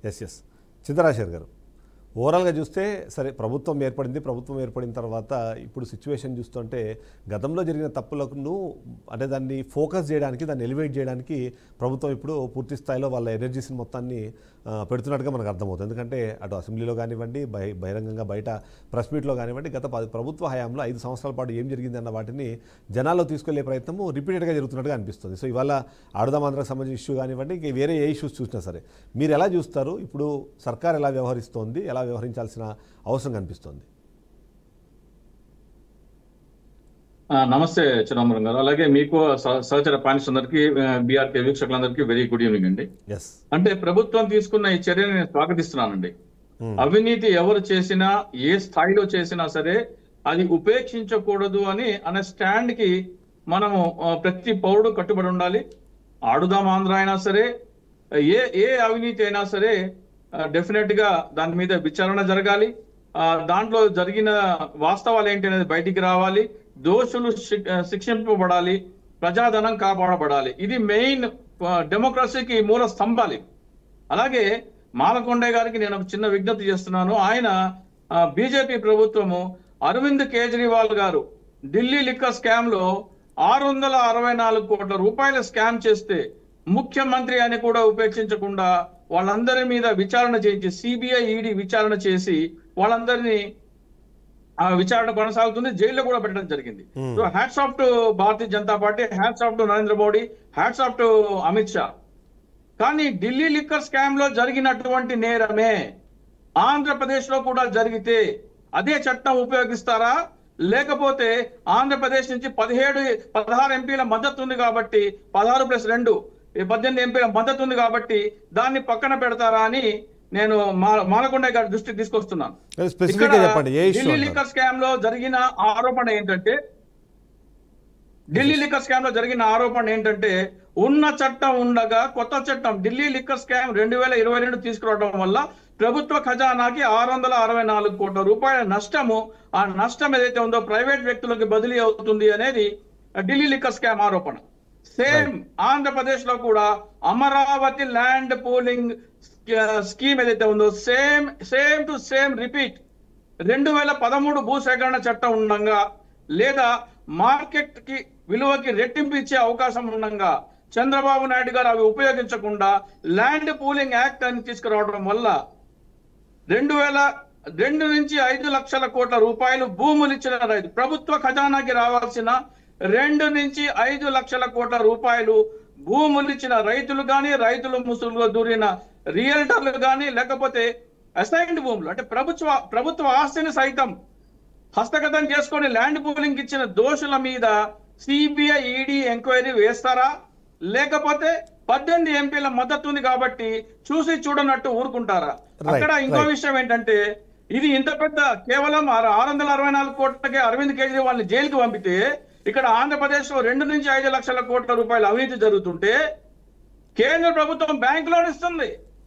Yes yes చింతరాశేఖర్ గారు, ఓవరాల్గా చూస్తే సరే ప్రభుత్వం ఏర్పడిన తర్వాత ఇప్పుడు సిచ్యువేషన్ చూస్తుంటే గతంలో జరిగిన తప్పులను అంటే దాన్ని ఫోకస్ చేయడానికి, దాన్ని ఎలివేట్ చేయడానికి ప్రభుత్వం ఇప్పుడు పూర్తి స్థాయిలో వాళ్ళ ఎనర్జీస్ని మొత్తాన్ని పెడుతున్నట్టుగా మనకు అర్థమవుతుంది. ఎందుకంటే అటు అసెంబ్లీలో కానివ్వండి, బహిరంగంగా బయట ప్రెస్ మీట్లో కానివ్వండి, గత ప్రభుత్వ హయాంలో 5 సంవత్సరాల పాటు ఏం జరిగింది అన్న వాటిని జనాల్లో తీసుకెళ్లే ప్రయత్నము రిపీటెడ్గా జరుగుతున్నట్టుగా అనిపిస్తుంది. సో ఇవాళ ఆడుదామాంధ్రకు సంబంధించిన ఇష్యూ కానివ్వండి, ఇంక వేరే ఏ ఇష్యూస్ చూసినా సరే మీరు ఎలా చూస్తారు? ఇప్పుడు సర్కార్ ఎలా వ్యవహరిస్తోంది, ఎలా వ్యవహరించాల్సిన అవసరం కనిపిస్తుంది? నమస్తే చిదంబరం గారు, అలాగే మీకు సహచర పాయింట్స్ అందరికీ, బీఆర్కే వీక్షకులందరికీ వెరీ గుడ్ ఈవినింగ్ అండి. అంటే ప్రభుత్వం తీసుకున్న ఈ చర్యని నేను స్వాగతిస్తున్నానండి. అవినీతి ఎవరు చేసినా, ఏ స్థాయిలో చేసినా సరే అది ఉపేక్షించకూడదు అనే స్టాండ్ కి మనము ప్రతి పౌరుడు కట్టుబడి ఉండాలి. ఆడుదాం ఆంధ్ర అయినా సరే, ఏ అవినీతి అయినా సరే డెఫినెట్ గా దాని మీద విచారణ జరగాలి. దాంట్లో జరిగిన వాస్తవాలు ఏంటి అనేది బయటికి రావాలి. దోషులు శిక్షింపబడాలి, ప్రజాధనం కాపాడబడాలి. ఇది మెయిన్ డెమోక్రసీకి మూల స్తంభాలు. అలాగే మాలకొండే గారికి నేను ఒక చిన్న విజ్ఞప్తి చేస్తున్నాను. ఆయన బీజేపీ ప్రభుత్వము అరవింద్ కేజ్రీవాల్ గారు ఢిల్లీ లిక్కర్ స్కామ్ లో 664 కోట్ల రూపాయల స్కామ్ చేస్తే ముఖ్యమంత్రి అని కూడా ఉపేక్షించకుండా వాళ్ళందరి మీద విచారణ చేయించి, సిబిఐ ఈడీ విచారణ చేసి వాళ్ళందరినీ విచారణ కొనసాగుతుంది, జైల్లో కూడా పెట్టడం జరిగింది. So hats off to Bharatiya Janata party, hats off to Narendra Modi, hats off to Amit Shah. కానీ ఢిల్లీ లిక్కర్ స్కామ్ లో జరిగినటువంటి నేరమే ఆంధ్రప్రదేశ్ లో కూడా జరిగితే అదే చట్టం ఉపయోగిస్తారా? లేకపోతే ఆంధ్రప్రదేశ్ నుంచి 16 ఎంపీల మద్దతు ఉంది కాబట్టి 16+2 18 ఎంపీల మద్దతు ఉంది కాబట్టి దాన్ని పక్కన పెడతారా అని నేను మాలకొండ గారి దృష్టికి తీసుకొస్తున్నాను. ఢిల్లీ లిక్కర్ స్కామ్ లో జరిగిన ఆరోపణ ఏంటంటే ఉన్న చట్టం ఉండగా కొత్త చట్టం ఢిల్లీ లిక్కర్ స్కామ్ 2022 తీసుకురావడం వల్ల ప్రభుత్వ ఖజానాకి 664 కోట్ల రూపాయల నష్టము, ఆ నష్టం ఏదైతే ఉందో ప్రైవేట్ వ్యక్తులకు బదిలీ అవుతుంది అనేది ఢిల్లీ లిక్కర్ స్కామ్ ఆరోపణ. సేమ్ ఆంధ్రప్రదేశ్ లో కూడా అమరావతి ల్యాండ్ పూలింగ్ స్కీమ్ ఏదైతే ఉందో సేమ్ టు సేమ్ రిపీట్. 2013 భూసేకరణ చట్టం ఉండగా లేదా మార్కెట్ కి విలువకి రెట్టింపు ఇచ్చే అవకాశం ఉండగా చంద్రబాబు నాయుడు గారు అవి ఉపయోగించకుండా ల్యాండ్ పూలింగ్ యాక్ట్ అని తీసుకురావడం వల్ల 2002 నుంచి 5 లక్షల కోట్ల రూపాయలు భూములు ఇచ్చిన రైతు, ప్రభుత్వ ఖజానాకి రావాల్సిన 2 నుంచి 5 లక్షల కోట్ల రూపాయలు భూములు ఇచ్చిన రైతులు కానీ, రైతులు ముసుగులో దూరిన రియల్టర్లు కానీ, లేకపోతే అసైన్డ్ భూములు అంటే ప్రభుత్వ ఆస్తిని సైతం హస్తగతం చేసుకొని ల్యాండ్ పూలింగ్ ఇచ్చిన దోషుల మీద సిబిఐ ఈడీ ఎంక్వైరీ వేస్తారా? లేకపోతే 18 ఎంపీల మద్దతు ఉంది కాబట్టి చూసి చూడనట్టు ఊరుకుంటారా? అక్కడ ఇంకో విషయం ఏంటంటే, ఇది ఇంత పెద్ద కేవలం 664 కోట్లకే అరవింద్ కేజ్రీవాల్ ని జైలుకి పంపితే ఇక్కడ ఆంధ్రప్రదేశ్ లో 2 నుంచి 5 లక్షల కోట్ల రూపాయల అవినీతి జరుగుతుంటే కేంద్ర ప్రభుత్వం బ్యాంక్ లోన్ ఇస్తుంది.